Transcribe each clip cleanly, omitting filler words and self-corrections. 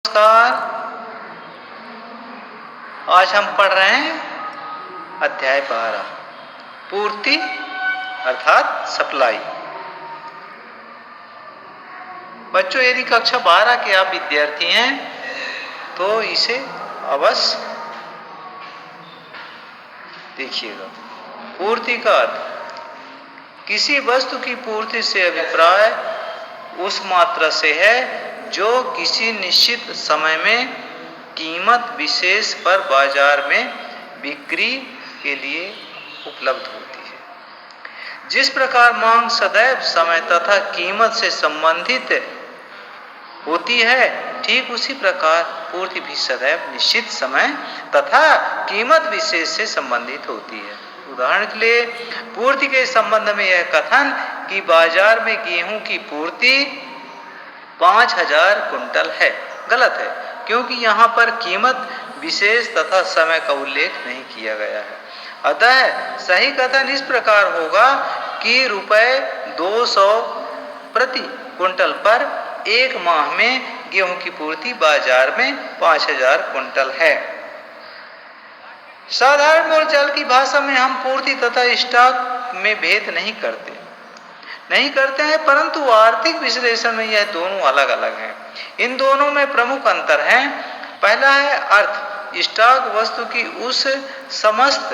नमस्कार। आज हम पढ़ रहे हैं अध्याय 12 पूर्ति अर्थात सप्लाई। बच्चों, यदि कक्षा 12 के आप विद्यार्थी हैं तो इसे अवश्य देखिएगा। पूर्ति का अर्थ किसी वस्तु की पूर्ति से अभिप्राय उस मात्रा से है जो किसी निश्चित समय में कीमत विशेष पर बाजार में बिक्री के लिए उपलब्ध होती है। जिस प्रकार मांग सदैव समय तथा कीमत से संबंधित होती है, ठीक उसी प्रकार पूर्ति भी सदैव निश्चित समय तथा कीमत विशेष से संबंधित होती है। उदाहरण के लिए पूर्ति के संबंध में यह कथन कि बाजार में गेहूं की पूर्ति 5000 कुंटल है गलत है, क्योंकि यहाँ पर कीमत विशेष तथा समय का उल्लेख नहीं किया गया है। अतः सही कथन इस प्रकार होगा कि रुपए 200 प्रति कुंटल पर एक माह में गेहूं की पूर्ति बाजार में 5000 कुंटल है। साधारण बोलचाल की भाषा में हम पूर्ति तथा स्टॉक में भेद नहीं करते हैं, परंतु आर्थिक विश्लेषण में यह दोनों अलग अलग हैं। इन दोनों में प्रमुख अंतर है। पहला है अर्थ। स्टॉक वस्तु की उस समस्त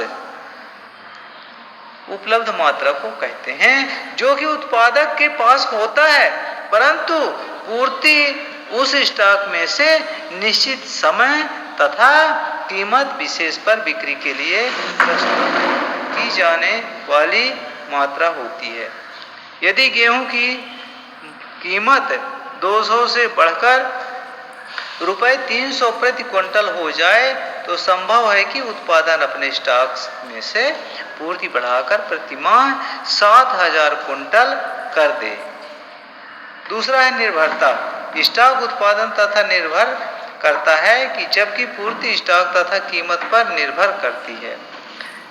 उपलब्ध मात्रा को कहते हैं जो कि उत्पादक के पास होता है, परंतु पूर्ति उस स्टॉक में से निश्चित समय तथा कीमत विशेष पर बिक्री के लिए प्रस्तुत की जाने वाली मात्रा होती है। यदि गेहूं की कीमत 200 से बढ़कर रुपए 300 प्रति क्विंटल हो जाए तो संभव है कि उत्पादन अपने स्टॉक में से पूर्ति बढ़ाकर प्रति माह 7000 कुंटल कर दे। दूसरा है निर्भरता। स्टॉक उत्पादन तथा निर्भर करता है कि जबकि पूर्ति स्टॉक तथा कीमत पर निर्भर करती है।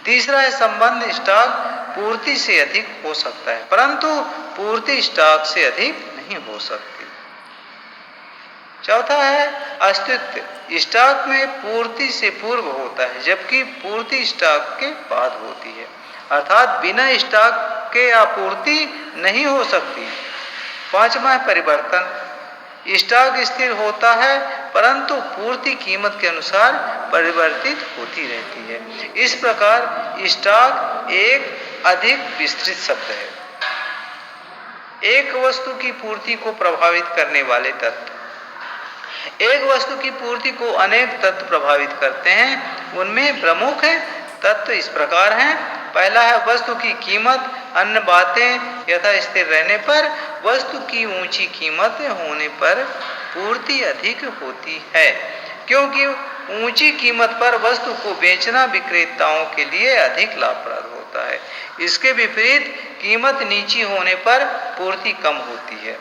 तीसरा है संबंध। स्टॉक पूर्ति से अधिक हो सकता है, परंतु पूर्ति स्टॉक से अधिक नहीं हो सकती। चौथा है अस्तित्व। स्टॉक में पूर्ति से पूर्व होता है, जबकि पूर्ति स्टॉक के बाद होती है, अर्थात बिना स्टॉक के आपूर्ति नहीं हो सकती। पांचवा है परिवर्तन। स्टॉक स्थिर होता है, परंतु पूर्ति कीमत के अनुसार परिवर्तित होती रहती है। इस प्रकार स्टॉक एक अधिक विस्तृत शब्द है। एक वस्तु की पूर्ति को प्रभावित करने वाले तत्व। एक वस्तु की पूर्ति को अनेक तत्व प्रभावित करते हैं। उनमें प्रमुख तत्व इस प्रकार हैं। पहला है वस्तु की कीमत। अन्य बातें यथा स्थिर रहने पर वस्तु की ऊंची कीमत होने पर पूर्ति अधिक होती है, क्योंकि ऊंची कीमत पर वस्तु को बेचना विक्रेताओं के लिए अधिक लाभप्रद होता है। इसके विपरीत कीमत नीची होने पर पूर्ति कम होती है।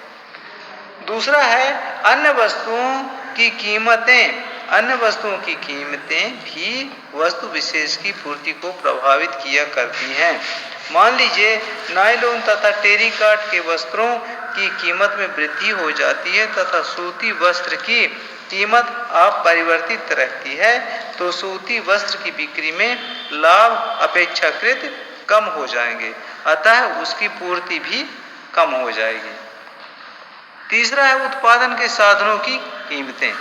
दूसरा है अन्य वस्तुओं की कीमतें। अन्य वस्तुओं की कीमतें भी वस्तु विशेष की पूर्ति को प्रभावित किया करती हैं। मान लीजिए नायलॉन तथा टेरिकॉट के वस्त्रों की कीमत में वृद्धि हो जाती है तथा सूती वस्त्र की कीमत अपरिवर्तित रहती है, तो सूती वस्त्र की बिक्री में लाभ अपेक्षाकृत कम हो जाएंगे, अतः उसकी पूर्ति भी कम हो जाएगी। तीसरा है उत्पादन के साधनों की कीमतें।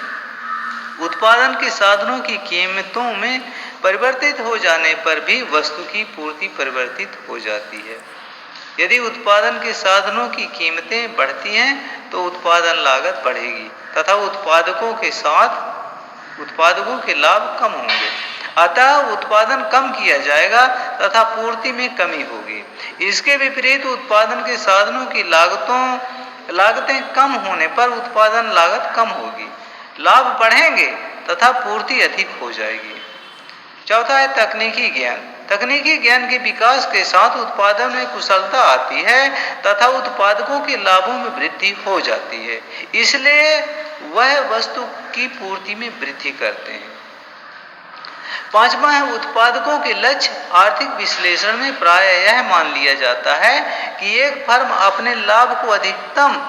उत्पादन के साधनों की कीमतों में परिवर्तित हो जाने पर भी वस्तु की पूर्ति परिवर्तित हो जाती है। यदि उत्पादन के साधनों की कीमतें बढ़ती हैं तो उत्पादन लागत बढ़ेगी तथा उत्पादकों के लाभ कम होंगे, अतः उत्पादन कम किया जाएगा तथा पूर्ति में कमी होगी। इसके विपरीत उत्पादन के साधनों की लागतें कम होने पर उत्पादन लागत कम होगी, लाभ बढ़ेंगे तथा पूर्ति अधिक हो जाएगी। चौथा है तकनीकी ज्ञान। तकनीकी ज्ञान के विकास के साथ उत्पादन में कुशलता आती है तथा उत्पादकों के लाभों में वृद्धि हो जाती है, इसलिए वह वस्तु की पूर्ति में वृद्धि करते हैं। पांचवा है उत्पादकों के लक्ष्य। आर्थिक विश्लेषण में प्रायः यह मान लिया जाता है कि एक फर्म अपने लाभ को अधिकतम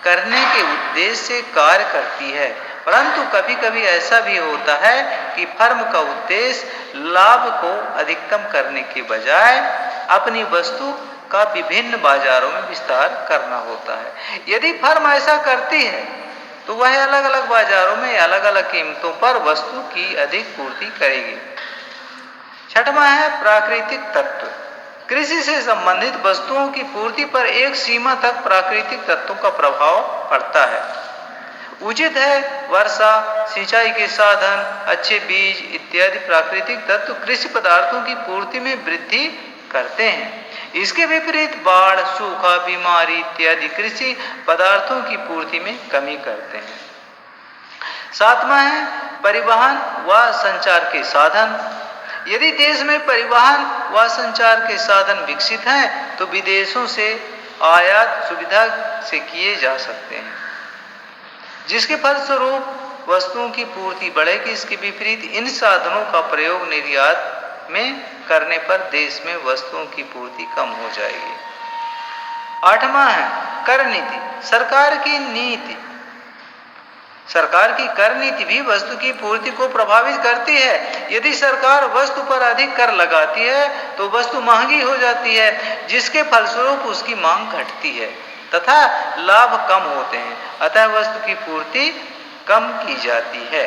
करने के उद्देश्य से कार्य करती है, परंतु कभी कभी ऐसा भी होता है कि फर्म का उद्देश्य लाभ को अधिकतम करने के बजाय अपनी वस्तु का विभिन्न बाजारों में विस्तार करना होता है। यदि फर्म ऐसा करती है तो वह अलग अलग बाजारों में अलग अलग कीमतों पर वस्तु की अधिक पूर्ति करेगी। छठवां है प्राकृतिक तत्व। कृषि से संबंधित वस्तुओं की पूर्ति पर एक सीमा तक प्राकृतिक तत्वों का प्रभाव पड़ता है। उचित है वर्षा, सिंचाई के साधन, अच्छे बीज इत्यादि प्राकृतिक तत्व कृषि पदार्थों की पूर्ति में वृद्धि करते हैं। इसके विपरीत बाढ़, सूखा, बीमारी इत्यादि कृषि पदार्थों की पूर्ति में कमी करते हैं। सातवां है परिवहन व संचार के साधन। यदि देश में परिवहन व संचार के साधन विकसित हैं तो विदेशों से आयात सुविधा से किए जा सकते हैं, जिसके फलस्वरूप वस्तुओं की पूर्ति बढ़ेगी। इसके विपरीत इन साधनों का प्रयोग निर्यात में करने पर देश में वस्तुओं की पूर्ति कम हो जाएगी। आठवां है कर नीति। सरकार की कर नीति भी वस्तु की पूर्ति को प्रभावित करती है। यदि सरकार वस्तु पर अधिक कर लगाती है तो वस्तु महंगी हो जाती है, जिसके फलस्वरूप उसकी मांग घटती है तथा लाभ कम होते हैं, अतः वस्तु की पूर्ति कम की जाती है।